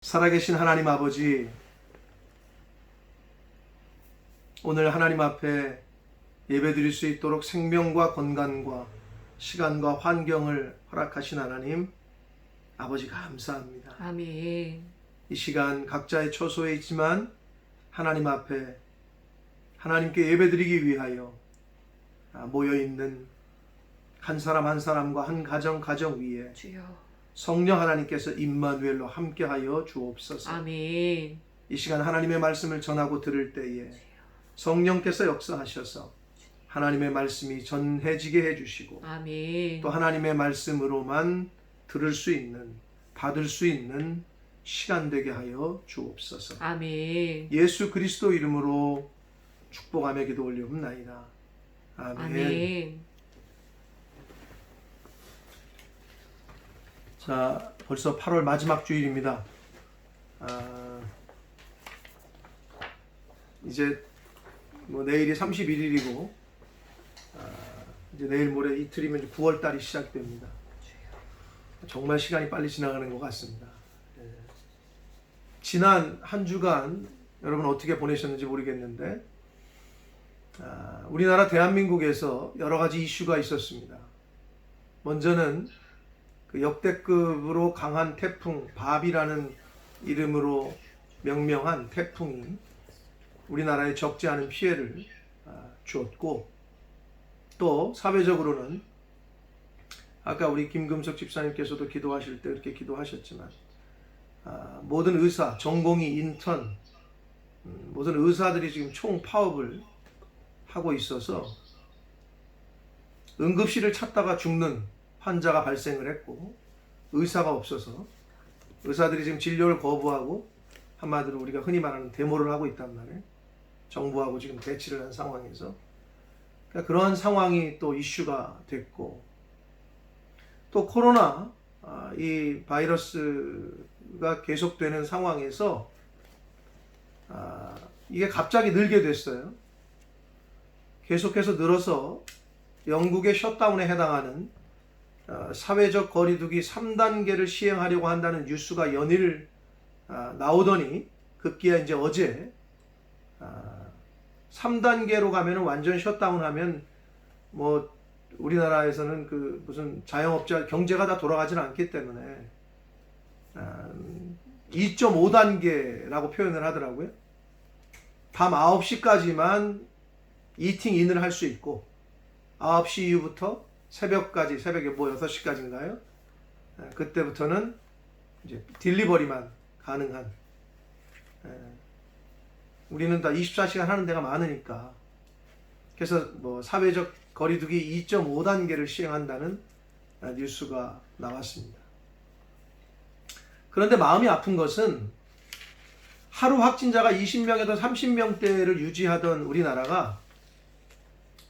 살아계신 하나님 아버지, 오늘 하나님 앞에 예배드릴 수 있도록 생명과 건강과 시간과 환경을 허락하신 하나님 아버지 감사합니다. 아멘. 이 시간 각자의 처소에 있지만 하나님 앞에 하나님께 예배드리기 위하여 모여있는 한 사람 한 사람과 한 가정 위에 주여. 성령 하나님께서 임마누엘로 함께하여 주옵소서. 아멘. 이 시간 하나님의 말씀을 전하고 들을 때에 성령께서 역사하셔서 하나님의 말씀이 전해지게 해주시고 아멘. 또 하나님의 말씀으로만 들을 수 있는, 받을 수 있는 시간 되게 하여 주옵소서. 아멘. 예수 그리스도 이름으로 축복하며 기도 올리옵나이다. 아멘. 아멘. 자, 벌써 8월 마지막 주일입니다. 이제 내일이 31일이고 이제 내일 모레 이틀이면 9월 달이 시작됩니다. 정말 시간이 빨리 지나가는 것 같습니다. 지난 한 주간 여러분 어떻게 보내셨는지 모르겠는데 우리나라 대한민국에서 여러 가지 이슈가 있었습니다. 먼저는 그 역대급으로 강한 태풍 바비라는 이름으로 명명한 태풍이 우리나라에 적지 않은 피해를 주었고, 또 사회적으로는 아까 우리 김금석 집사님께서도 기도하실 때 그렇게 기도하셨지만 모든 의사, 전공의 인턴, 모든 의사들이 지금 총파업을 하고 있어서 응급실을 찾다가 죽는 환자가 발생을 했고, 의사가 없어서 의사들이 지금 진료를 거부하고 한마디로 우리가 흔히 말하는 데모를 하고 있단 말이에요. 정부하고 지금 대치를 한 상황에서. 그러니까 그런 상황이 또 이슈가 됐고, 또 코로나 이 바이러스가 계속되는 상황에서 이게 갑자기 늘게 됐어요. 계속해서 늘어서 영국의 셧다운에 해당하는 사회적 거리두기 3단계를 시행하려고 한다는 뉴스가 연일 나오더니 급기야 이제 어제 3단계로 가면은 완전 셧다운 하면 뭐 우리나라에서는 그 무슨 자영업자 경제가 다 돌아가지는 않기 때문에 2.5단계라고 표현을 하더라고요. 밤 9시까지만 이팅 인을 할 수 있고 9시 이후부터 새벽에 6시까지인가요? 그때부터는 이제 딜리버리만 가능한. 우리는 다 24시간 하는 데가 많으니까. 그래서 뭐 사회적 거리두기 2.5단계를 시행한다는 뉴스가 나왔습니다. 그런데 마음이 아픈 것은 하루 확진자가 20명에서 30명대를 유지하던 우리나라가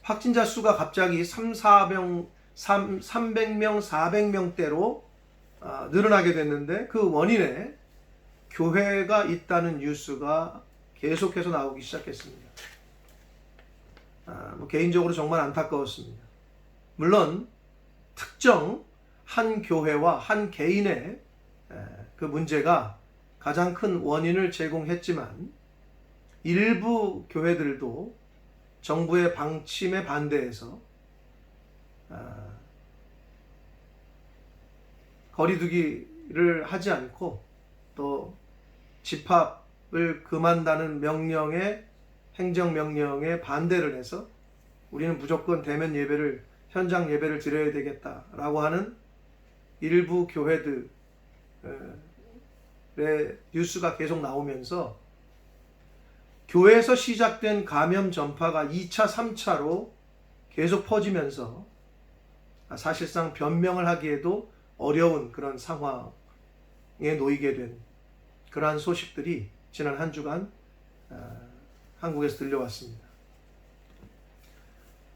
확진자 수가 갑자기 300명, 400명대로 늘어나게 됐는데 그 원인에 교회가 있다는 뉴스가 계속해서 나오기 시작했습니다. 개인적으로 정말 안타까웠습니다. 물론 특정 한 교회와 한 개인의 그 문제가 가장 큰 원인을 제공했지만 일부 교회들도 정부의 방침에 반대해서 거리두기를 하지 않고 또 집합을 금한다는 행정명령에 반대를 해서 우리는 무조건 대면 예배를, 현장 예배를 드려야 되겠다라고 하는 일부 교회들의 뉴스가 계속 나오면서 교회에서 시작된 감염 전파가 2차, 3차로 계속 퍼지면서 사실상 변명을 하기에도 어려운 그런 상황에 놓이게 된 그러한 소식들이 지난 한 주간 한국에서 들려왔습니다.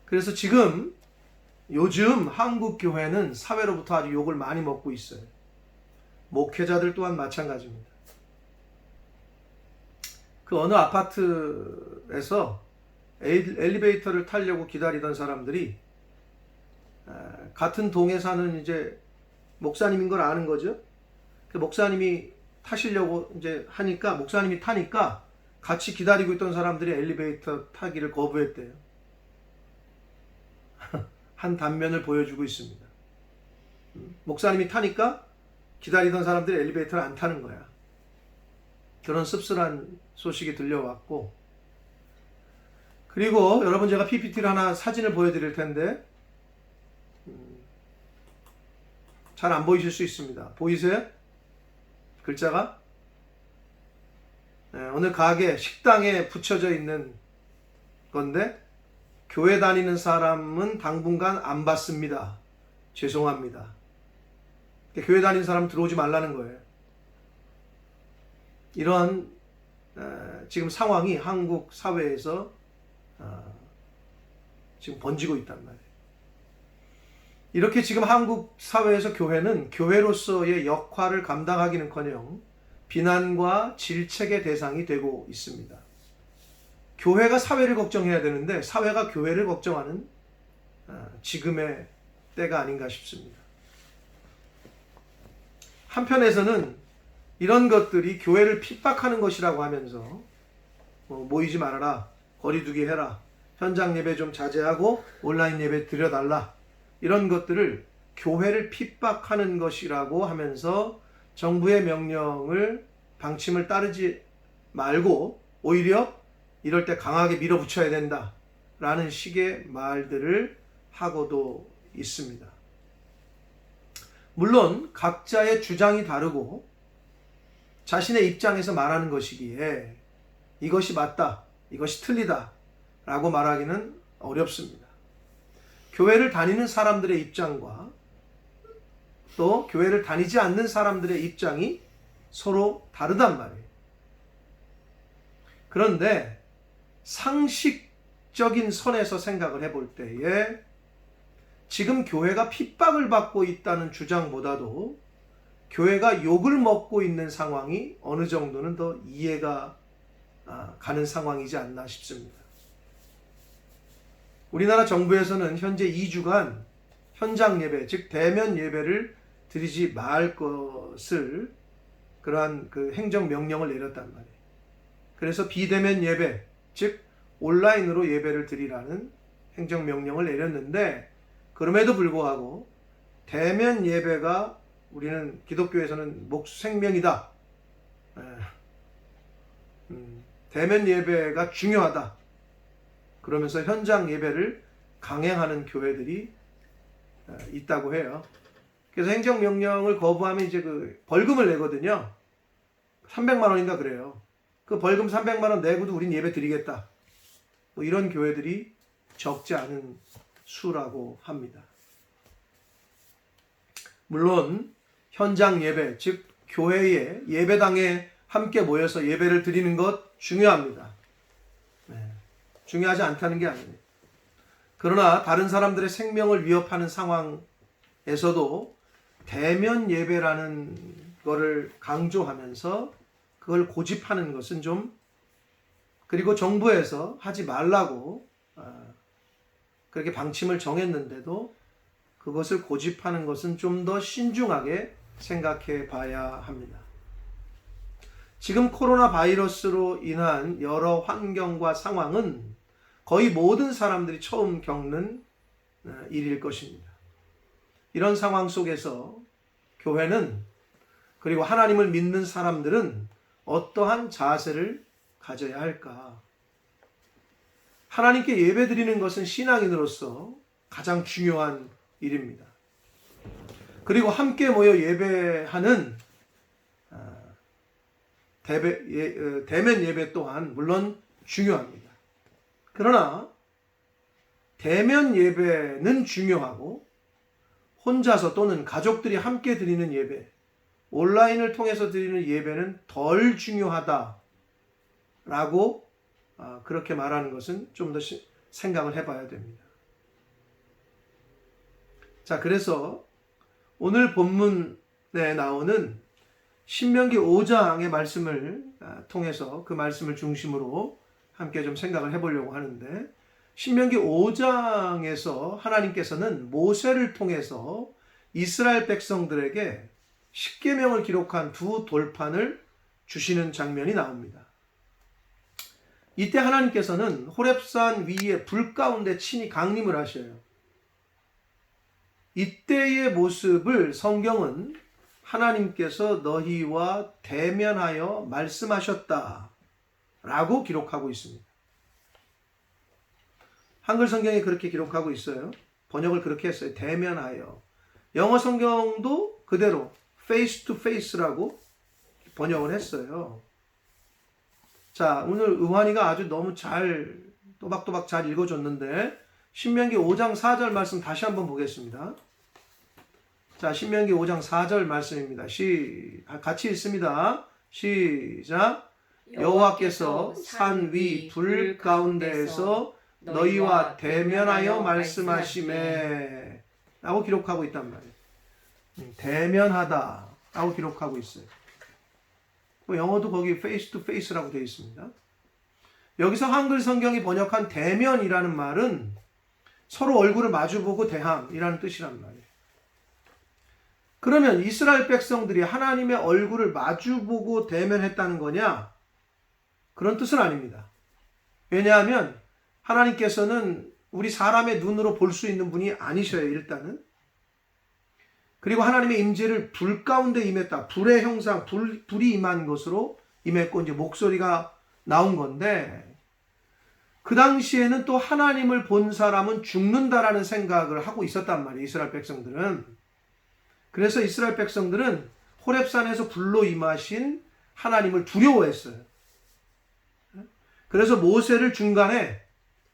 그래서 요즘 한국 교회는 사회로부터 아주 욕을 많이 먹고 있어요. 목회자들 또한 마찬가지입니다. 그 어느 아파트에서 엘리베이터를 타려고 기다리던 사람들이 같은 동에 사는 이제 목사님인 걸 아는 거죠. 그 목사님이 타시려고 이제 하니까, 목사님이 타니까 같이 기다리고 있던 사람들이 엘리베이터 타기를 거부했대요. 한 단면을 보여주고 있습니다. 목사님이 타니까 기다리던 사람들이 엘리베이터를 안 타는 거야. 그런 씁쓸한 소식이 들려왔고, 그리고 여러분, 제가 PPT를 하나 사진을 보여드릴 텐데 잘 안 보이실 수 있습니다. 보이세요? 글자가? 네, 어느 가게, 식당에 붙여져 있는 건데, 교회 다니는 사람은 당분간 안 받습니다. 죄송합니다. 교회 다니는 사람 들어오지 말라는 거예요. 이런 지금 상황이 한국 사회에서 지금 번지고 있단 말이에요. 이렇게 지금 한국 사회에서 교회는 교회로서의 역할을 감당하기는커녕 비난과 질책의 대상이 되고 있습니다. 교회가 사회를 걱정해야 되는데 사회가 교회를 걱정하는 지금의 때가 아닌가 싶습니다. 한편에서는 이런 것들이 교회를 핍박하는 것이라고 하면서 모이지 말아라, 거리두기 해라, 현장 예배 좀 자제하고 온라인 예배 드려달라, 이런 것들을 교회를 핍박하는 것이라고 하면서 정부의 명령을, 방침을 따르지 말고 오히려 이럴 때 강하게 밀어붙여야 된다라는 식의 말들을 하고도 있습니다. 물론 각자의 주장이 다르고 자신의 입장에서 말하는 것이기에 이것이 맞다, 이것이 틀리다 라고 말하기는 어렵습니다. 교회를 다니는 사람들의 입장과 또 교회를 다니지 않는 사람들의 입장이 서로 다르단 말이에요. 그런데 상식적인 선에서 생각을 해볼 때에 지금 교회가 핍박을 받고 있다는 주장보다도 교회가 욕을 먹고 있는 상황이 어느 정도는 더 이해가 가는 상황이지 않나 싶습니다. 우리나라 정부에서는 현재 2주간 현장 예배, 즉 대면 예배를 드리지 말 것을 그러한 그 행정 명령을 내렸단 말이에요. 그래서 비대면 예배, 즉 온라인으로 예배를 드리라는 행정 명령을 내렸는데, 그럼에도 불구하고 대면 예배가 우리는 기독교에서는 생명이다. 대면 예배가 중요하다. 그러면서 현장 예배를 강행하는 교회들이 있다고 해요. 그래서 행정명령을 거부하면 이제 그 벌금을 내거든요. 300만 원인가 그래요. 그 벌금 300만 원 내고도 우린 예배 드리겠다. 뭐 이런 교회들이 적지 않은 수라고 합니다. 물론 현장 예배, 즉 교회의 예배당에 함께 모여서 예배를 드리는 것 중요합니다. 중요하지 않다는 게 아닙니다. 그러나 다른 사람들의 생명을 위협하는 상황에서도 대면 예배라는 거를 강조하면서 그걸 고집하는 것은 좀, 그리고 정부에서 하지 말라고 그렇게 방침을 정했는데도 그것을 고집하는 것은 좀 더 신중하게 생각해 봐야 합니다. 지금 코로나 바이러스로 인한 여러 환경과 상황은 거의 모든 사람들이 처음 겪는 일일 것입니다. 이런 상황 속에서 교회는, 그리고 하나님을 믿는 사람들은 어떠한 자세를 가져야 할까? 하나님께 예배드리는 것은 신앙인으로서 가장 중요한 일입니다. 그리고 함께 모여 예배하는 대면 예배 또한 물론 중요합니다. 그러나 대면 예배는 중요하고 혼자서 또는 가족들이 함께 드리는 예배, 온라인을 통해서 드리는 예배는 덜 중요하다라고 그렇게 말하는 것은 좀 더 생각을 해봐야 됩니다. 자, 그래서 오늘 본문에 나오는 신명기 5장의 말씀을 통해서 그 말씀을 중심으로 함께 좀 생각을 해보려고 하는데, 신명기 5장에서 하나님께서는 모세를 통해서 이스라엘 백성들에게 십계명을 기록한 두 돌판을 주시는 장면이 나옵니다. 이때 하나님께서는 호렙산 위에 불 가운데 친히 강림을 하셔요. 이때의 모습을 성경은 하나님께서 너희와 대면하여 말씀하셨다 라고 기록하고 있습니다. 한글 성경에 그렇게 기록하고 있어요. 번역을 그렇게 했어요. 대면하여. 영어 성경도 그대로 face to face라고 번역을 했어요. 자, 오늘 의환이가 아주 너무 잘 또박또박 잘 읽어줬는데 신명기 5장 4절 말씀 다시 한번 보겠습니다. 자, 신명기 5장 4절 말씀입니다. 같이 읽습니다. 시작. 여호와께서 산 위 불 가운데에서 너희와 대면하여 말씀하시매 라고 기록하고 있단 말이에요. 대면하다 라고 기록하고 있어요. 영어도 거기 face to face라고 되어 있습니다. 여기서 한글 성경이 번역한 대면이라는 말은 서로 얼굴을 마주보고 대함이라는 뜻이란 말이에요. 그러면 이스라엘 백성들이 하나님의 얼굴을 마주보고 대면했다는 거냐? 그런 뜻은 아닙니다. 왜냐하면 하나님께서는 우리 사람의 눈으로 볼 수 있는 분이 아니셔요, 일단은. 그리고 하나님의 임재를 불 가운데 임했다. 불의 형상, 불이 임한 것으로 임했고 이제 목소리가 나온 건데 그 당시에는 또 하나님을 본 사람은 죽는다라는 생각을 하고 있었단 말이에요. 이스라엘 백성들은. 그래서 이스라엘 백성들은 호렙산에서 불로 임하신 하나님을 두려워했어요. 그래서 모세를 중간에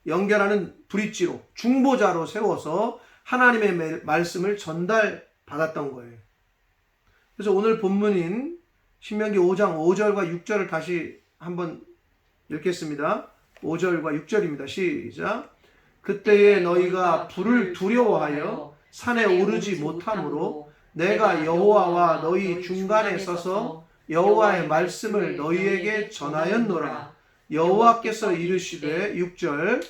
연결하는 브릿지로 중보자로 세워서 하나님의 말씀을 전달받았던 거예요. 그래서 오늘 본문인 신명기 5장 5절과 6절을 다시 한번 읽겠습니다. 5절과 6절입니다. 시작. 그때에 너희가 불을 두려워하여 산에 오르지 못하므로 내가 여호와와 너희 중간에 서서 여호와의 말씀을 너희에게 전하였노라. 여호와께서 이르시되 6절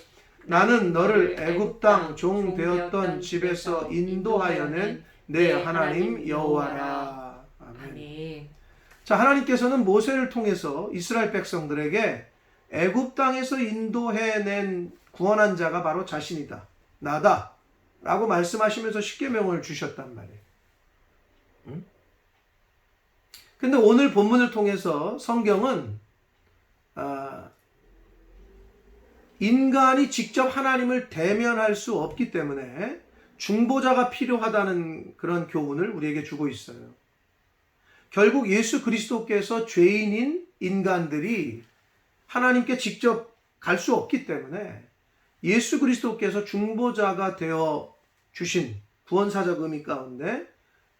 나는 너를 애굽 땅 종 되었던 집에서 인도하여낸 내 하나님 여호와라. 아멘. 자, 하나님께서는 모세를 통해서 이스라엘 백성들에게 애굽 땅에서 인도해낸 구원한 자가 바로 자신이다. 나다. 라고 말씀하시면서 십계명을 주셨단 말이에요. 근데 오늘 본문을 통해서 성경은 인간이 직접 하나님을 대면할 수 없기 때문에 중보자가 필요하다는 그런 교훈을 우리에게 주고 있어요. 결국 예수 그리스도께서 죄인인 인간들이 하나님께 직접 갈 수 없기 때문에 예수 그리스도께서 중보자가 되어 주신 구원사적 의미 가운데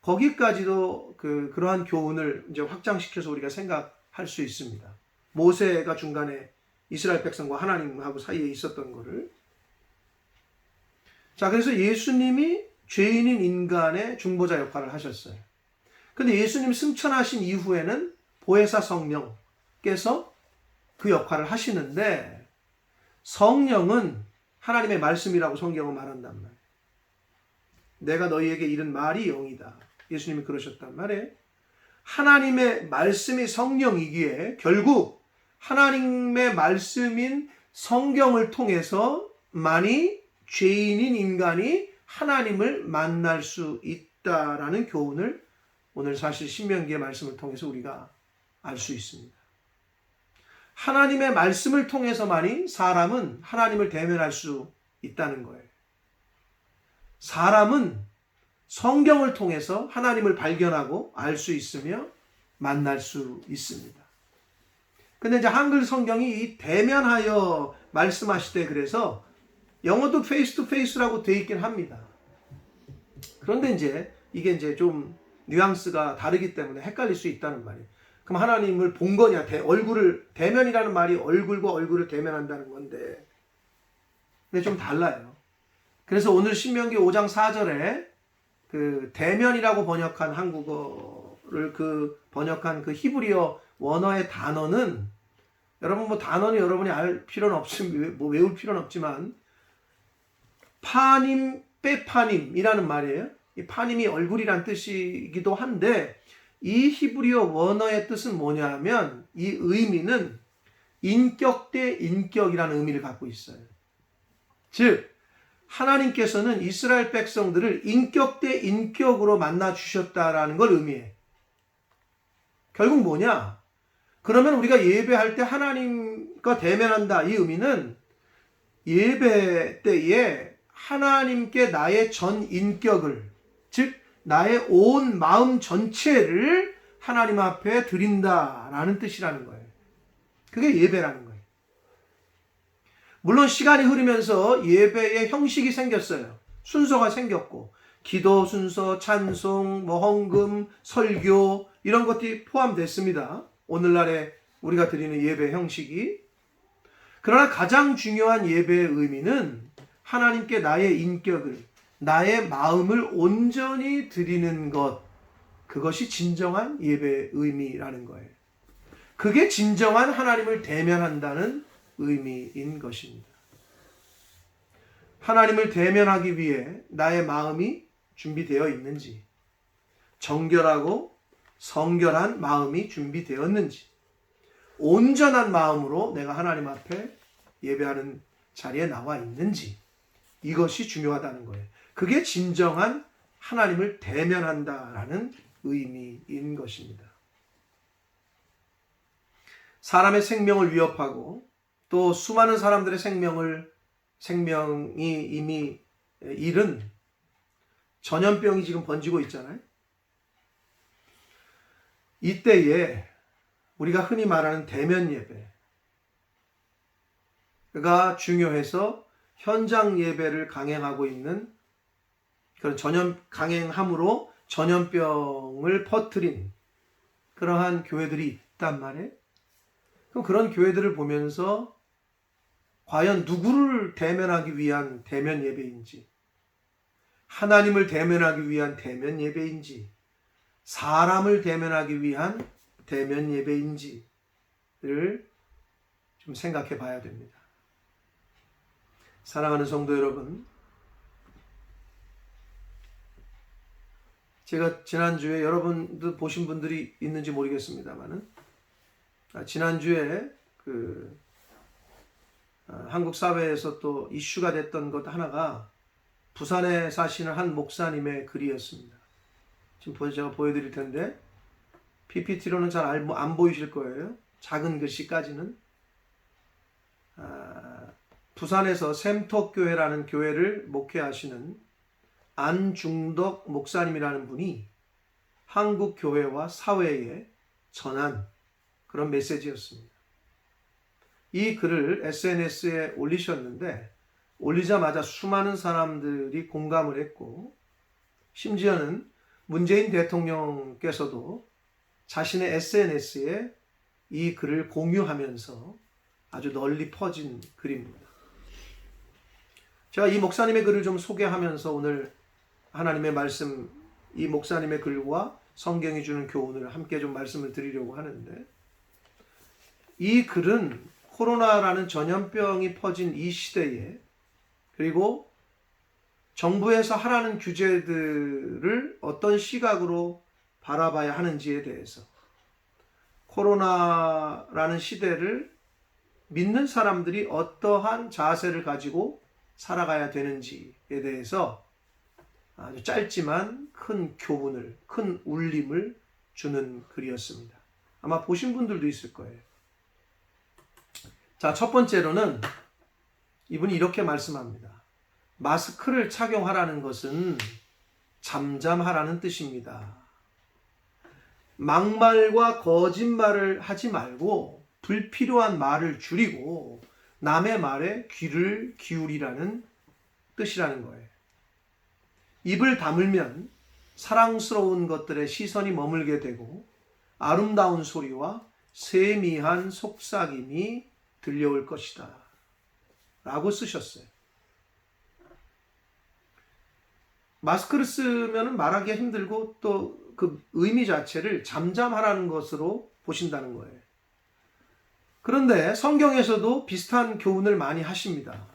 거기까지도 그러한 교훈을 이제 확장시켜서 우리가 생각할 수 있습니다. 모세가 중간에 이스라엘 백성과 하나님하고 사이에 있었던 거를. 자, 그래서 예수님이 죄인인 인간의 중보자 역할을 하셨어요. 근데 예수님 승천하신 이후에는 보혜사 성령께서 그 역할을 하시는데 성령은 하나님의 말씀이라고 성경은 말한단 말이에요. 내가 너희에게 이른 말이 영이다. 예수님이 그러셨단 말이에요. 하나님의 말씀이 성령이기에 결국 하나님의 말씀인 성경을 통해서만이 죄인인 인간이 하나님을 만날 수 있다라는 교훈을 오늘 사실 신명기의 말씀을 통해서 우리가 알 수 있습니다. 하나님의 말씀을 통해서만이 사람은 하나님을 대면할 수 있다는 거예요. 사람은 성경을 통해서 하나님을 발견하고 알 수 있으며 만날 수 있습니다. 근데 이제 한글 성경이 이 대면하여 말씀하실 때 그래서 영어도 face to face라고 되어 있긴 합니다. 그런데 이제 이게 이제 좀 뉘앙스가 다르기 때문에 헷갈릴 수 있다는 말이에요. 그럼 하나님을 본 거냐? 얼굴을 대면이라는 말이 얼굴과 얼굴을 대면한다는 건데 근데 좀 달라요. 그래서 오늘 신명기 5장 4절에 그 대면이라고 번역한 한국어를 번역한 그 히브리어 원어의 단어는 여러분 뭐 단어는 여러분이 알 필요는 없으면 뭐 외울 필요는 없지만 파님 빼파님이라는 말이에요. 이 파님이 얼굴이란 뜻이기도 한데 이 히브리어 원어의 뜻은 뭐냐 하면 이 의미는 인격 대 인격이라는 의미를 갖고 있어요. 즉 하나님께서는 이스라엘 백성들을 인격 대 인격으로 만나 주셨다라는 걸 의미해. 결국 뭐냐? 그러면 우리가 예배할 때 하나님과 대면한다. 이 의미는 예배 때에 하나님께 나의 전 인격을, 즉 나의 온 마음 전체를 하나님 앞에 드린다라는 뜻이라는 거예요. 그게 예배라는 거예요. 물론 시간이 흐르면서 예배의 형식이 생겼어요. 순서가 생겼고 기도 순서, 찬송, 헌금, 설교 이런 것들이 포함됐습니다. 오늘날에 우리가 드리는 예배 형식이. 그러나 가장 중요한 예배의 의미는 하나님께 나의 인격을, 나의 마음을 온전히 드리는 것, 그것이 진정한 예배의 의미라는 거예요. 그게 진정한 하나님을 대면한다는 의미인 것입니다. 하나님을 대면하기 위해 나의 마음이 준비되어 있는지, 정결하고 성결한 마음이 준비되었는지, 온전한 마음으로 내가 하나님 앞에 예배하는 자리에 나와 있는지, 이것이 중요하다는 거예요. 그게 진정한 하나님을 대면한다라는 의미인 것입니다. 사람의 생명을 위협하고 또 수많은 사람들의 생명이 이미 잃은 전염병이 지금 번지고 있잖아요. 이때에 우리가 흔히 말하는 대면 예배가 중요해서 현장 예배를 강행하고 있는 그런 강행함으로 전염병을 퍼뜨린 그러한 교회들이 있단 말이에요. 그럼 그런 교회들을 보면서 과연 누구를 대면하기 위한 대면 예배인지, 하나님을 대면하기 위한 대면 예배인지, 사람을 대면하기 위한 대면 예배인지를 좀 생각해 봐야 됩니다. 사랑하는 성도 여러분, 제가 지난주에 여러분도 보신 분들이 있는지 모르겠습니다만은 지난주에 한국 사회에서 또 이슈가 됐던 것 하나가 부산에 사시는 한 목사님의 글이었습니다. 지금 제가 보여드릴 텐데 PPT로는 잘 안 보이실 거예요. 작은 글씨까지는. 부산에서 샘톡교회라는 교회를 목회하시는 안중덕 목사님이라는 분이 한국 교회와 사회에 전한 그런 메시지였습니다. 이 글을 SNS에 올리셨는데 올리자마자 수많은 사람들이 공감을 했고 심지어는 문재인 대통령께서도 자신의 SNS에 이 글을 공유하면서 아주 널리 퍼진 글입니다. 제가 이 목사님의 글을 좀 소개하면서 오늘 하나님의 말씀, 이 목사님의 글과 성경이 주는 교훈을 함께 좀 말씀을 드리려고 하는데, 이 글은 코로나라는 전염병이 퍼진 이 시대에, 그리고 정부에서 하라는 규제들을 어떤 시각으로 바라봐야 하는지에 대해서, 코로나라는 시대를 믿는 사람들이 어떠한 자세를 가지고 살아가야 되는지에 대해서 아주 짧지만 큰 교훈을, 큰 울림을 주는 글이었습니다. 아마 보신 분들도 있을 거예요. 자, 첫 번째로는 이분이 이렇게 말씀합니다. 마스크를 착용하라는 것은 잠잠하라는 뜻입니다. 막말과 거짓말을 하지 말고 불필요한 말을 줄이고 남의 말에 귀를 기울이라는 뜻이라는 거예요. 입을 다물면 사랑스러운 것들의 시선이 머물게 되고 아름다운 소리와 세미한 속삭임이 들려올 것이다 라고 쓰셨어요. 마스크를 쓰면 말하기가 힘들고 또 그 의미 자체를 잠잠하라는 것으로 보신다는 거예요. 그런데 성경에서도 비슷한 교훈을 많이 하십니다.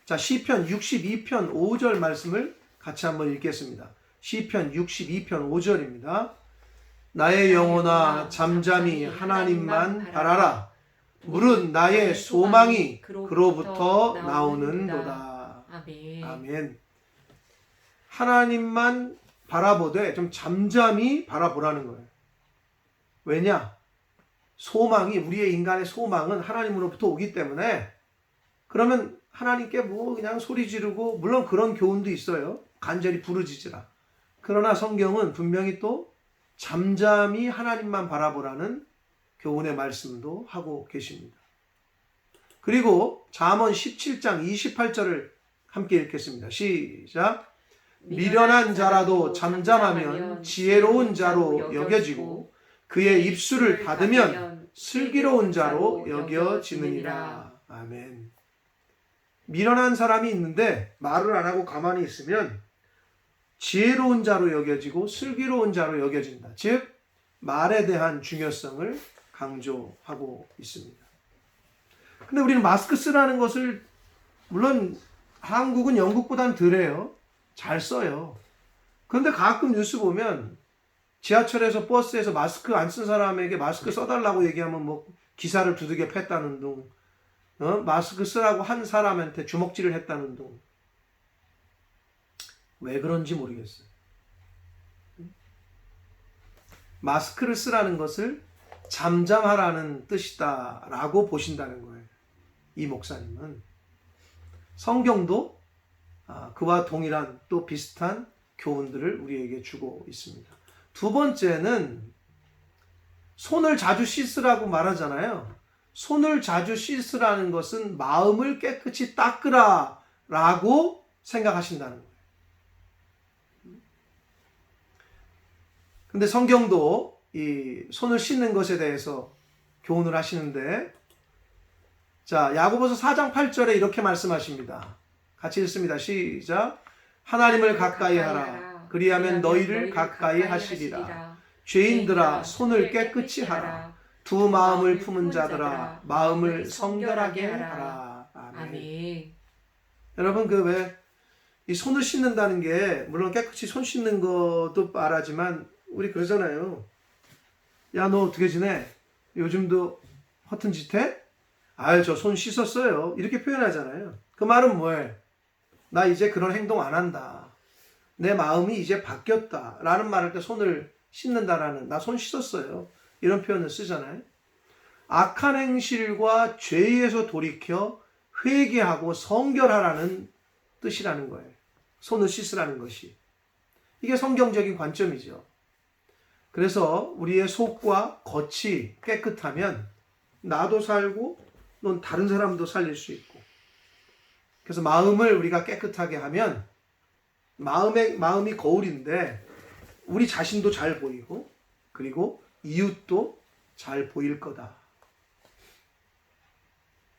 자, 시편 62편 5절 말씀을 같이 한번 읽겠습니다. 시편 62편 5절입니다. 나의 영혼아 잠잠히 하나님만 바라라. 물은 나의 소망이 그로부터 나오는도다. 아멘. 아멘. 하나님만 바라보되 좀 잠잠히 바라보라는 거예요. 왜냐? 소망이, 우리의 인간의 소망은 하나님으로부터 오기 때문에, 그러면 하나님께 뭐 그냥 소리 지르고, 물론 그런 교훈도 있어요. 간절히 부르짖으라. 그러나 성경은 분명히 또 잠잠히 하나님만 바라보라는 교훈의 말씀도 하고 계십니다. 그리고 잠언 17장 28절을 함께 읽겠습니다. 시작. 미련한 자라도 잠잠하면 지혜로운 자로 여겨지고 그의 입술을 닫으면 슬기로운 자로 여겨지느니라. 아멘. 미련한 사람이 있는데 말을 안 하고 가만히 있으면 지혜로운 자로 여겨지고 슬기로운 자로 여겨진다. 즉 말에 대한 중요성을 강조하고 있습니다. 근데 우리는 마스크 쓰라는 것을, 물론 한국은 영국보단 덜해요. 잘 써요. 그런데 가끔 뉴스 보면 지하철에서 버스에서 마스크 안 쓴 사람에게 마스크 써달라고 얘기하면 뭐 기사를 두들겨 팼다는 둥, 마스크 쓰라고 한 사람한테 주먹질을 했다는 둥. 왜 그런지 모르겠어요. 마스크를 쓰라는 것을 잠잠하라는 뜻이다라고 보신다는 거예요. 이 목사님은. 성경도 그와 동일한 또 비슷한 교훈들을 우리에게 주고 있습니다. 두 번째는 손을 자주 씻으라고 말하잖아요. 손을 자주 씻으라는 것은 마음을 깨끗이 닦으라라고 생각하신다는 거예요. 근데 성경도 이 손을 씻는 것에 대해서 교훈을 하시는데, 자, 야고보서 4장 8절에 이렇게 말씀하십니다. 같이 읽습니다. 시작. 하나님을 가까이 하라. 그리하면 너희를 가까이 하시리라. 죄인들아 손을 깨끗이 하라. 두 마음을 품은 자들아 마음을 성결하게 하라. 아멘. 여러분, 그 왜 이 손을 씻는다는 게, 물론 깨끗이 손 씻는 것도 말하지만 우리 그러잖아요. 야, 너 어떻게 지내? 요즘도 허튼 짓 해? 아유, 저 손 씻었어요. 이렇게 표현하잖아요. 그 말은 뭐예요? 나 이제 그런 행동 안 한다. 내 마음이 이제 바뀌었다. 라는 말할 때 손을 씻는다라는, 나 손 씻었어요. 이런 표현을 쓰잖아요. 악한 행실과 죄에서 돌이켜 회개하고 성결하라는 뜻이라는 거예요. 손을 씻으라는 것이. 이게 성경적인 관점이죠. 그래서 우리의 속과 겉이 깨끗하면 나도 살고 넌 다른 사람도 살릴 수 있고, 그래서 마음을 우리가 깨끗하게 하면 마음이 거울인데 우리 자신도 잘 보이고 그리고 이웃도 잘 보일 거다.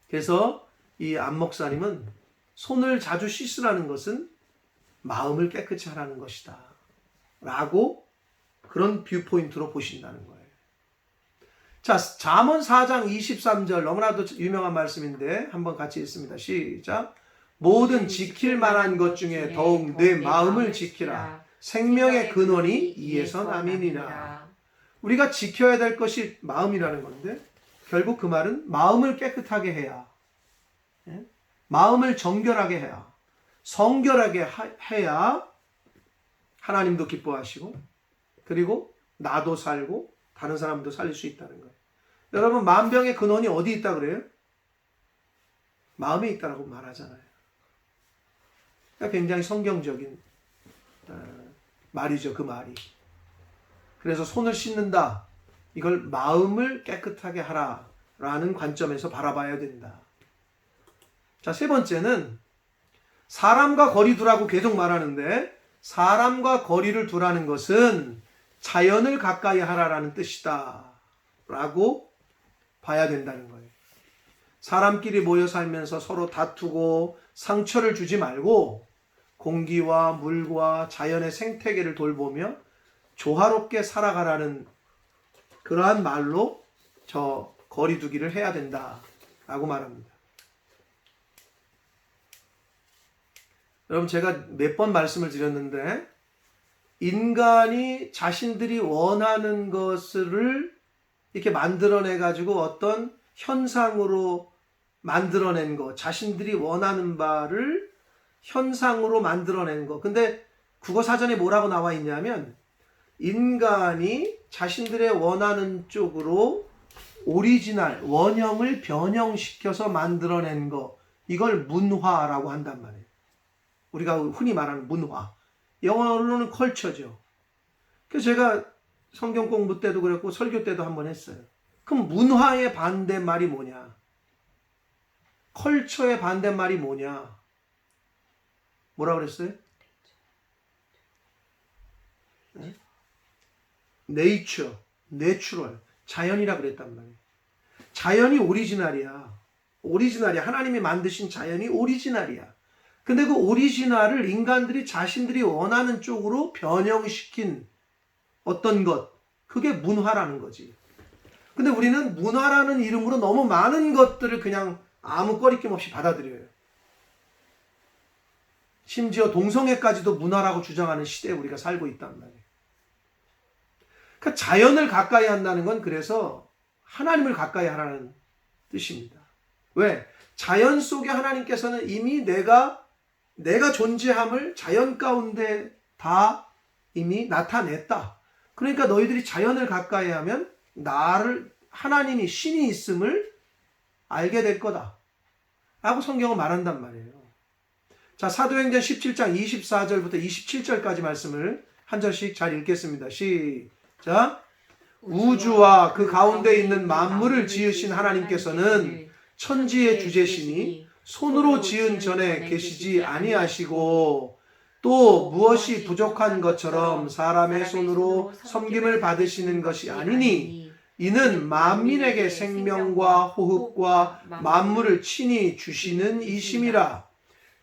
그래서 이 안 목사님은 손을 자주 씻으라는 것은 마음을 깨끗이 하라는 것이다 라고 그런 뷰포인트로 보신다는 거예요. 자, 잠언 4장 23절, 너무나도 유명한 말씀인데 한번 같이 읽습니다. 시작. 모든 지킬 만한 것 중에 더욱 내 마음을 지키라. 생명의 근원이 이에서 남이니라. 우리가 지켜야 될 것이 마음이라는 건데, 결국 그 말은 마음을 깨끗하게 해야, 마음을 정결하게 해야, 성결하게 해야 하나님도 기뻐하시고 그리고 나도 살고 다른 사람도 살릴 수 있다는 거예요. 여러분, 만병의 근원이 어디 있다 그래요? 마음에 있다라고 말하잖아요. 그러니까 굉장히 성경적인 말이죠, 그 말이. 그래서 손을 씻는다, 이걸 마음을 깨끗하게 하라라는 관점에서 바라봐야 된다. 자, 세 번째는 사람과 거리 두라고 계속 말하는데, 사람과 거리를 두라는 것은 자연을 가까이 하라라는 뜻이다 라고 봐야 된다는 거예요. 사람끼리 모여 살면서 서로 다투고 상처를 주지 말고 공기와 물과 자연의 생태계를 돌보며 조화롭게 살아가라는 그러한 말로 저 거리 두기를 해야 된다라고 말합니다. 여러분, 제가 몇 번 말씀을 드렸는데 인간이 자신들이 원하는 것을 이렇게 만들어내 가지고 어떤 현상으로 만들어낸 거, 자신들이 원하는 바를 현상으로 만들어낸 거. 근데 국어 사전에 뭐라고 나와 있냐면 인간이 자신들의 원하는 쪽으로 오리지널, 원형을 변형시켜서 만들어낸 거, 이걸 문화라고 한단 말이에요. 우리가 흔히 말하는 문화. 영어로는 컬처죠. 그래서 제가 성경 공부 때도 그랬고 설교 때도 한번 했어요. 그럼 문화의 반대말이 뭐냐? 컬처의 반대말이 뭐냐? 뭐라 그랬어요? 네이처, 내추럴, 자연이라 그랬단 말이에요. 자연이 오리지널이야. 오리지널이야. 하나님이 만드신 자연이 오리지널이야. 근데 그 오리지널을 인간들이 자신들이 원하는 쪽으로 변형시킨 어떤 것, 그게 문화라는 거지. 근데 우리는 문화라는 이름으로 너무 많은 것들을 그냥 아무 꺼리낌 없이 받아들여요. 심지어 동성애까지도 문화라고 주장하는 시대에 우리가 살고 있단 말이에요. 그러니까 자연을 가까이 한다는 건 그래서 하나님을 가까이 하라는 뜻입니다. 왜? 자연 속에 하나님께서는 이미 내가 존재함을 자연 가운데 다 이미 나타냈다. 그러니까 너희들이 자연을 가까이 하면 나를, 하나님이 신이 있음을 알게 될 거다 라고 성경은 말한단 말이에요. 자, 사도행전 17장 24절부터 27절까지 말씀을 한 절씩 잘 읽겠습니다. 시작. 우주와 그 가운데 있는 만물을 지으신 하나님께서는 천지의 주제시니 손으로 지은 전에 계시지 아니하시고 또 무엇이 부족한 것처럼 사람의 손으로 섬김을 받으시는 것이 아니니 이는 만민에게 생명과 호흡과 만물을 친히 주시는 이심이라.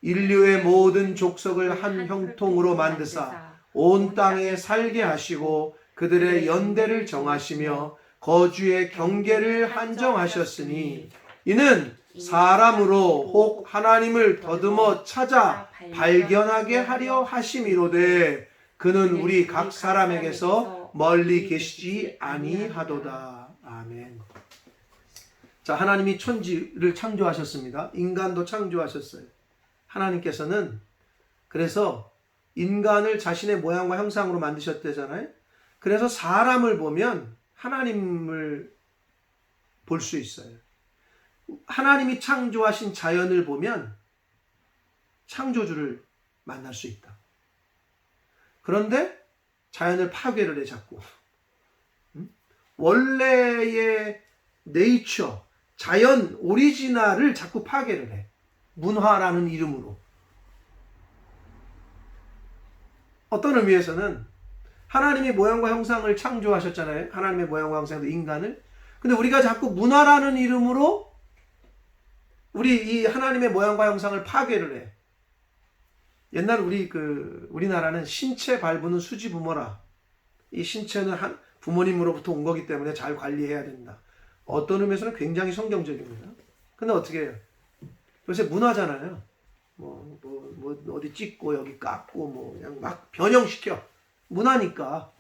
인류의 모든 족속을 한 형통으로 만드사 온 땅에 살게 하시고 그들의 연대를 정하시며 거주의 경계를 한정하셨으니 이는 사람으로 혹 하나님을 더듬어 찾아 발견하게 하려 하심이로되 그는 우리 각 사람에게서 멀리 계시지 아니하도다. 아멘. 자, 하나님이 천지를 창조하셨습니다. 인간도 창조하셨어요. 하나님께서는 그래서 인간을 자신의 모양과 형상으로 만드셨대잖아요. 그래서 사람을 보면 하나님을 볼 수 있어요. 하나님이 창조하신 자연을 보면 창조주를 만날 수 있다. 그런데 자연을 파괴를 해 자꾸. 원래의 네이처, 자연 오리지널을 자꾸 파괴를 해. 문화라는 이름으로. 어떤 의미에서는 하나님의 모양과 형상을 창조하셨잖아요. 하나님의 모양과 형상도 인간을. 근데 우리가 자꾸 문화라는 이름으로 우리 이 하나님의 모양과 형상을 파괴를 해. 옛날 우리나라는 신체 발부는 수지 부모라. 이 신체는 부모님으로부터 온 거기 때문에 잘 관리해야 된다. 어떤 의미에서는 굉장히 성경적입니다. 근데 어떻게 해요? 요새 문화잖아요. 어디 찍고 여기 깎고 그냥 막 변형시켜. 문화니까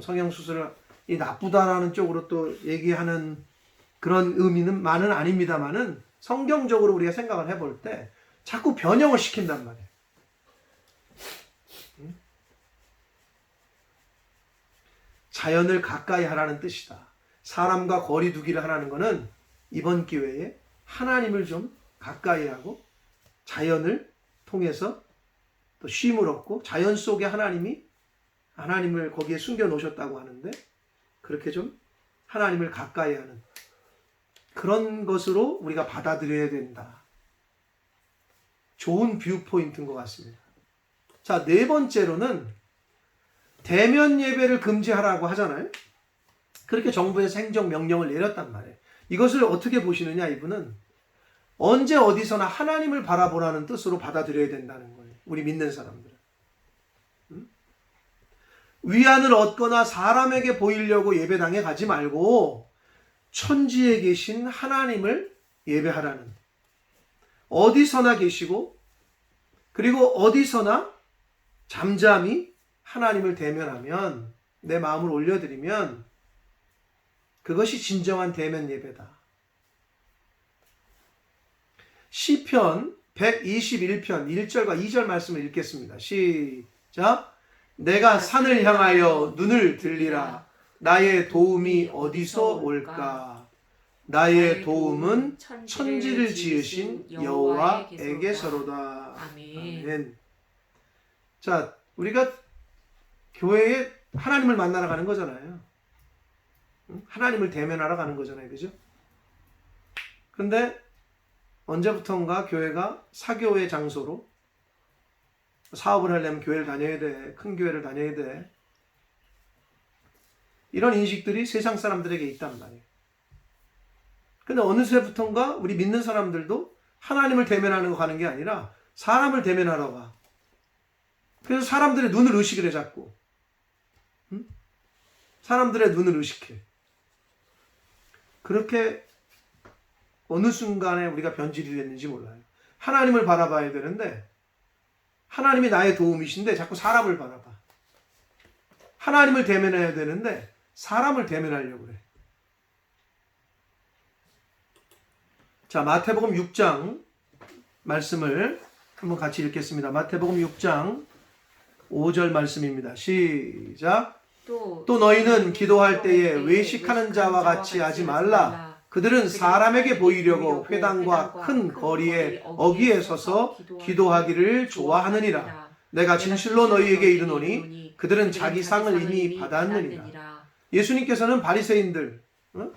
성형수술이 나쁘다라는 쪽으로 또 얘기하는 그런 의미는 아닙니다만은 성경적으로 우리가 생각을 해볼 때 자꾸 변형을 시킨단 말이에요. 자연을 가까이 하라는 뜻이다. 사람과 거리 두기를 하라는 것은 이번 기회에 하나님을 좀 가까이 하고 자연을 통해서 또 쉼을 얻고 자연 속에 하나님을 거기에 숨겨 놓으셨다고 하는데 그렇게 좀 하나님을 가까이 하는 그런 것으로 우리가 받아들여야 된다. 좋은 뷰 포인트인 것 같습니다. 자, 네 번째로는 대면 예배를 금지하라고 하잖아요. 그렇게 정부에서 행정명령을 내렸단 말이에요. 이것을 어떻게 보시느냐, 이분은 언제 어디서나 하나님을 바라보라는 뜻으로 받아들여야 된다는 거예요. 우리 믿는 사람들은. 위안을 얻거나 사람에게 보이려고 예배당에 가지 말고 천지에 계신 하나님을 예배하라는, 어디서나 계시고 그리고 어디서나 잠잠히 하나님을 대면하면, 내 마음을 올려드리면 그것이 진정한 대면 예배다. 시편 121편 1절과 2절 말씀을 읽겠습니다. 시작. 내가 산을 향하여 눈을 들리라. 나의 도움이 어디서 올까? 나의 도움은 천지를 지으신 여호와에게서로다. 아멘. 자, 우리가 교회에 하나님을 만나러 가는 거잖아요. 하나님을 대면하러 가는 거잖아요. 그죠? 근데 언제부턴가 교회가 사교의 장소로, 사업을 하려면 교회를 다녀야 돼. 큰 교회를 다녀야 돼. 이런 인식들이 세상 사람들에게 있단 말이에요. 근데 어느새부턴가 우리 믿는 사람들도 하나님을 대면하는 거 가는 게 아니라 사람을 대면하러 가. 그래서 사람들의 눈을 의식을 해 자꾸. 사람들의 눈을 의식해. 그렇게 어느 순간에 우리가 변질이 됐는지 몰라요. 하나님을 바라봐야 되는데 하나님이 나의 도움이신데 자꾸 사람을 바라봐. 하나님을 대면해야 되는데 사람을 대면하려고 그래. 자, 마태복음 6장 말씀을 한번 같이 읽겠습니다. 마태복음 6장 5절 말씀입니다. 시작. 또 너희는 기도할 때에 외식하는 자와 같이 하지 말라. 그들은 사람에게 보이려고 회당과 큰 거리에 어귀에 서서 기도하기를 좋아하느니라. 내가 진실로 너희에게 이르노니 그들은 자기 상을 이미 받았느니라. 예수님께서는 바리새인들,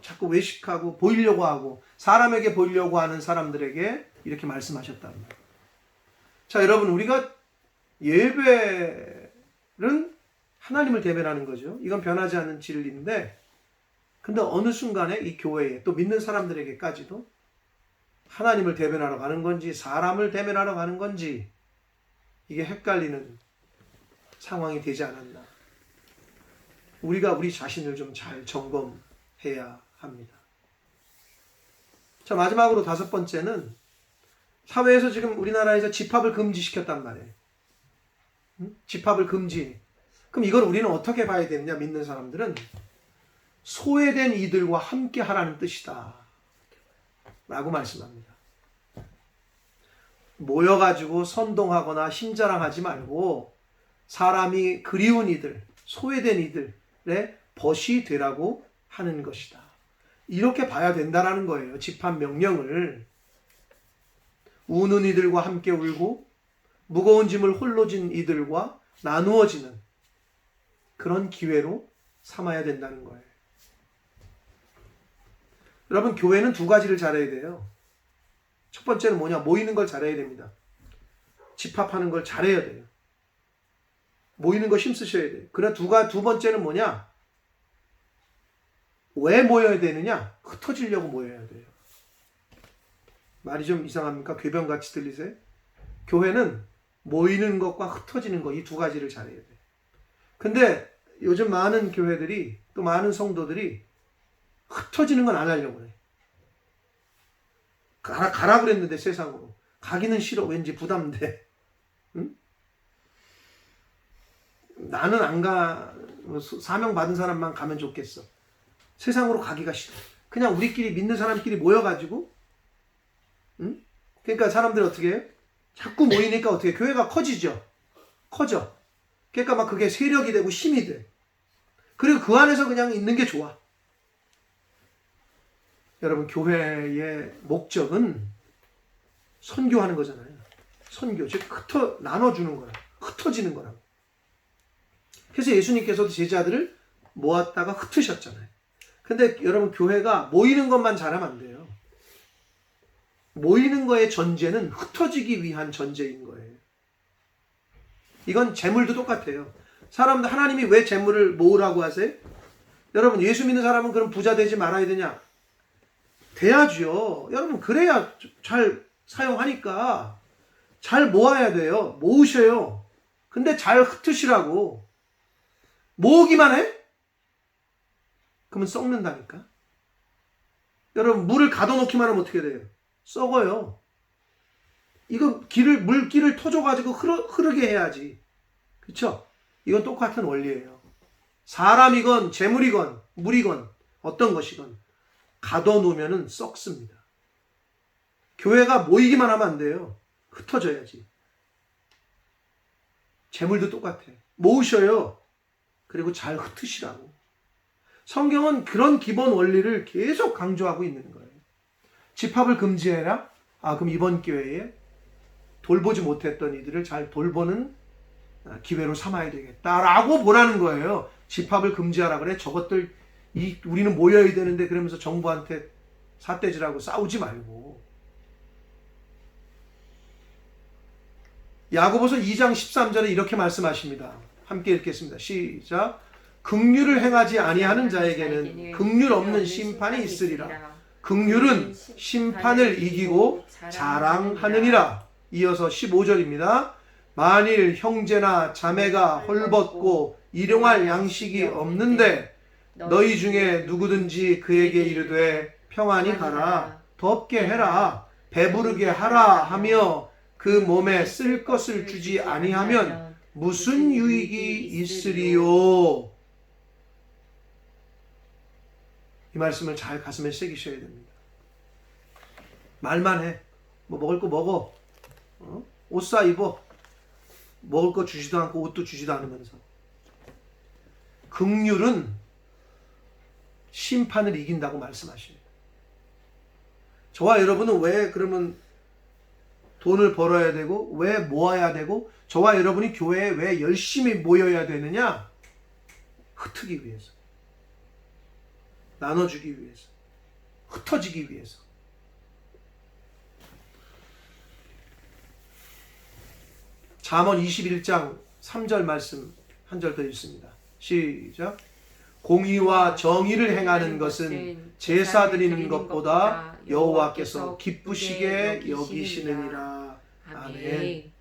자꾸 외식하고 보이려고 하고 사람에게 보이려고 하는 사람들에게 이렇게 말씀하셨다는 거예요. 자, 여러분, 우리가 예배는 하나님을 대면하는 거죠. 이건 변하지 않는 진리인데, 근데 어느 순간에 이 교회에 또 믿는 사람들에게까지도 하나님을 대면하러 가는 건지 사람을 대면하러 가는 건지 이게 헷갈리는 상황이 되지 않았나. 우리가 우리 자신을 좀 잘 점검해야 합니다. 자, 마지막으로 5번째는 사회에서 지금 우리나라에서 집합을 금지시켰단 말이에요. 집합을 금지. 그럼 이걸 우리는 어떻게 봐야 되느냐, 믿는 사람들은 소외된 이들과 함께 하라는 뜻이다 라고 말씀합니다. 모여가지고 선동하거나 힘자랑하지 말고 사람이 그리운 이들, 소외된 이들의 벗이 되라고 하는 것이다. 이렇게 봐야 된다는 거예요. 집합 명령을. 우는 이들과 함께 울고 무거운 짐을 홀로 진 이들과 나누어지는 그런 기회로 삼아야 된다는 거예요. 여러분, 교회는 2가지를 잘해야 돼요. 첫 번째는 뭐냐? 모이는 걸 잘해야 됩니다. 집합하는 걸 잘해야 돼요. 모이는 거 힘쓰셔야 돼요. 그러나 두 번째는 뭐냐? 왜 모여야 되느냐? 흩어지려고 모여야 돼요. 말이 좀 이상합니까? 궤변같이 들리세요? 교회는 모이는 것과 흩어지는 것, 이 2가지를 잘해야 돼요. 근데 요즘 많은 교회들이, 또 많은 성도들이 흩어지는 건 안 하려고 해. 가라 그랬는데 세상으로. 가기는 싫어. 왠지 부담돼. 응? 나는 안 가. 사명 받은 사람만 가면 좋겠어. 세상으로 가기가 싫어. 그냥 우리끼리 믿는 사람끼리 모여가지고, 응? 그러니까 사람들이 어떻게 해요? 자꾸 모이니까 어떻게 해요? 교회가 커지죠. 커져. 그러니까 막 그게 세력이 되고 힘이 돼. 그리고 그 안에서 그냥 있는 게 좋아. 여러분, 교회의 목적은 선교하는 거잖아요. 선교, 즉 나눠주는 거야. 흩어지는 거라고. 그래서 예수님께서도 제자들을 모았다가 흩으셨잖아요. 근데 여러분, 교회가 모이는 것만 잘하면 안 돼요. 모이는 거의 전제는 흩어지기 위한 전제인 거예요. 이건 재물도 똑같아요. 사람들, 하나님이 왜 재물을 모으라고 하세요? 여러분, 예수 믿는 사람은 그럼 부자 되지 말아야 되냐? 돼야죠. 여러분, 그래야 잘 사용하니까 잘 모아야 돼요. 모으셔요. 근데 잘 흩으시라고. 모으기만 해? 그러면 썩는다니까. 여러분, 물을 가둬놓기만 하면 어떻게 돼요? 썩어요. 이거 물길을 터줘가지고 흐르게 해야지. 그쵸? 이건 똑같은 원리예요. 사람이건 재물이건 물이건 어떤 것이건 가둬놓으면 썩습니다. 교회가 모이기만 하면 안 돼요. 흩어져야지. 재물도 똑같아. 모으셔요. 그리고 잘 흩으시라고. 성경은 그런 기본 원리를 계속 강조하고 있는 거예요. 집합을 금지해라? 그럼 이번 기회에 돌보지 못했던 이들을 잘 돌보는 기회로 삼아야 되겠다라고 보라는 거예요. 집합을 금지하라 그래? 저것들 우리는 모여야 되는데 그러면서 정부한테 삿대질하고 싸우지 말고. 야고보서 2장 13절에 이렇게 말씀하십니다. 함께 읽겠습니다. 시작. 긍휼을 행하지 아니하는 자에게는 긍휼 없는 심판이 있으리라. 긍휼은 심판을 이기고 자랑하느니라. 이어서 15절입니다. 만일 형제나 자매가 헐벗고 일용할 양식이 없는데 너희 중에 누구든지 그에게 이르되 평안히 가라, 덥게 해라, 배부르게 하라 하며 그 몸에 쓸 것을 주지 아니하면 무슨 유익이 있으리요? 이 말씀을 잘 가슴에 새기셔야 됩니다. 말만 해. 뭐 먹을 거 먹어. 옷 사 입어. 먹을 거 주지도 않고 옷도 주지도 않으면서. 긍휼은 심판을 이긴다고 말씀하십니다. 저와 여러분은 왜 그러면 돈을 벌어야 되고 왜 모아야 되고 저와 여러분이 교회에 왜 열심히 모여야 되느냐? 흩트기 위해서. 나눠주기 위해서. 흩어지기 위해서. 잠언 21장 3절 말씀 한 절 더 읽습니다. 시작. 공의와 정의를 행하는 것은 제사 드리는 것보다 여호와께서 기쁘시게 여기시느니라. 아멘.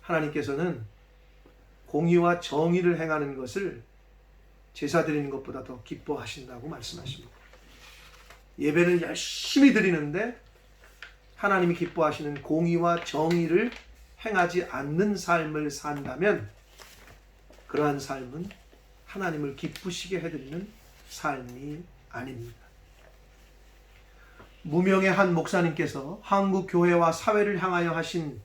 하나님께서는 공의와 정의를 행하는 것을 제사 드리는 것보다 더 기뻐하신다고 말씀하십니다. 예배는 열심히 드리는데 하나님이 기뻐하시는 공의와 정의를 행하지 않는 삶을 산다면 그러한 삶은 하나님을 기쁘시게 해드리는 삶이 아닙니다. 무명의 한 목사님께서 한국 교회와 사회를 향하여 하신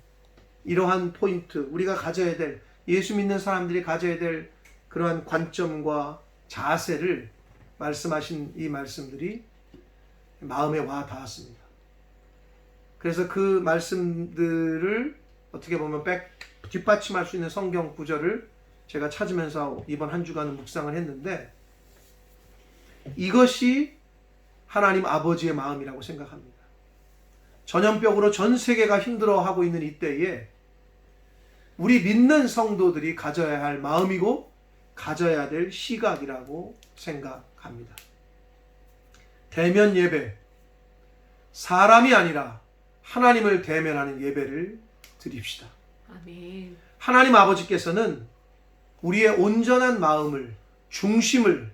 이러한 포인트, 우리가 가져야 될, 예수 믿는 사람들이 가져야 될 그러한 관점과 자세를 말씀하신 이 말씀들이 마음에 와 닿았습니다. 그래서 그 말씀들을 어떻게 보면 뒷받침할 수 있는 성경 구절을 제가 찾으면서 이번 한 주간은 묵상을 했는데 이것이 하나님 아버지의 마음이라고 생각합니다. 전염병으로 전 세계가 힘들어하고 있는 이때에 우리 믿는 성도들이 가져야 할 마음이고 가져야 될 시각이라고 생각합니다. 대면 예배, 사람이 아니라 하나님을 대면하는 예배를 드립시다. 아멘. 하나님 아버지께서는 우리의 온전한 마음을, 중심을,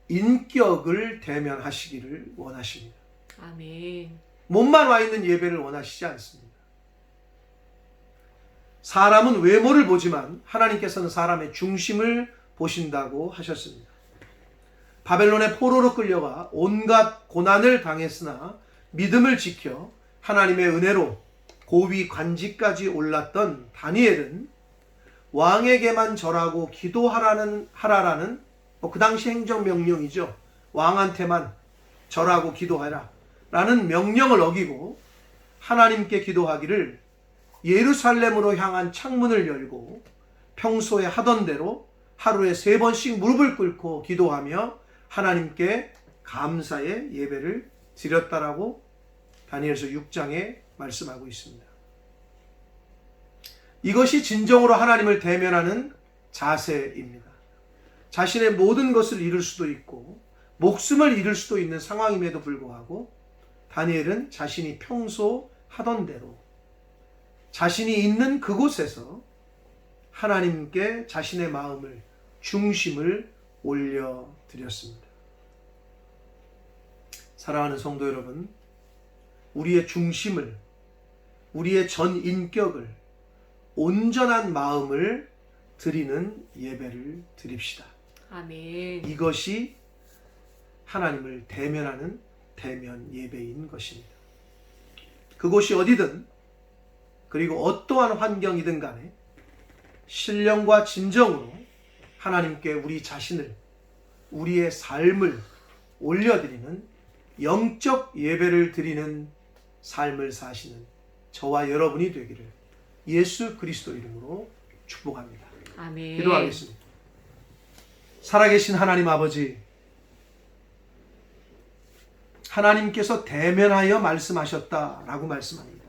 인격을 대면하시기를 원하십니다. 아멘. 몸만 와 있는 예배를 원하시지 않습니다. 사람은 외모를 보지만 하나님께서는 사람의 중심을 보신다고 하셨습니다. 바벨론의 포로로 끌려가 온갖 고난을 당했으나 믿음을 지켜 하나님의 은혜로 고위 관직까지 올랐던 다니엘은 왕에게만 절하고 기도하라는 그 당시 행정명령이죠. 왕한테만 절하고 기도하라 라는 명령을 어기고 하나님께 기도하기를 예루살렘으로 향한 창문을 열고 평소에 하던 대로 하루에 3번씩 무릎을 꿇고 기도하며 하나님께 감사의 예배를 드렸다라고 다니엘서 6장에 말씀하고 있습니다. 이것이 진정으로 하나님을 대면하는 자세입니다. 자신의 모든 것을 잃을 수도 있고 목숨을 잃을 수도 있는 상황임에도 불구하고 다니엘은 자신이 평소 하던 대로 자신이 있는 그곳에서 하나님께 자신의 마음을, 중심을 올려드렸습니다. 사랑하는 성도 여러분, 우리의 중심을, 우리의 전 인격을, 온전한 마음을 드리는 예배를 드립시다. 아멘. 이것이 하나님을 대면하는 대면 예배인 것입니다. 그곳이 어디든 그리고 어떠한 환경이든 간에 신령과 진정으로 하나님께 우리 자신을, 우리의 삶을 올려드리는 영적 예배를 드리는 삶을 사시는 저와 여러분이 되기를 예수 그리스도 이름으로 축복합니다. 아멘. 기도하겠습니다. 살아계신 하나님 아버지, 하나님께서 대면하여 말씀하셨다라고 말씀합니다.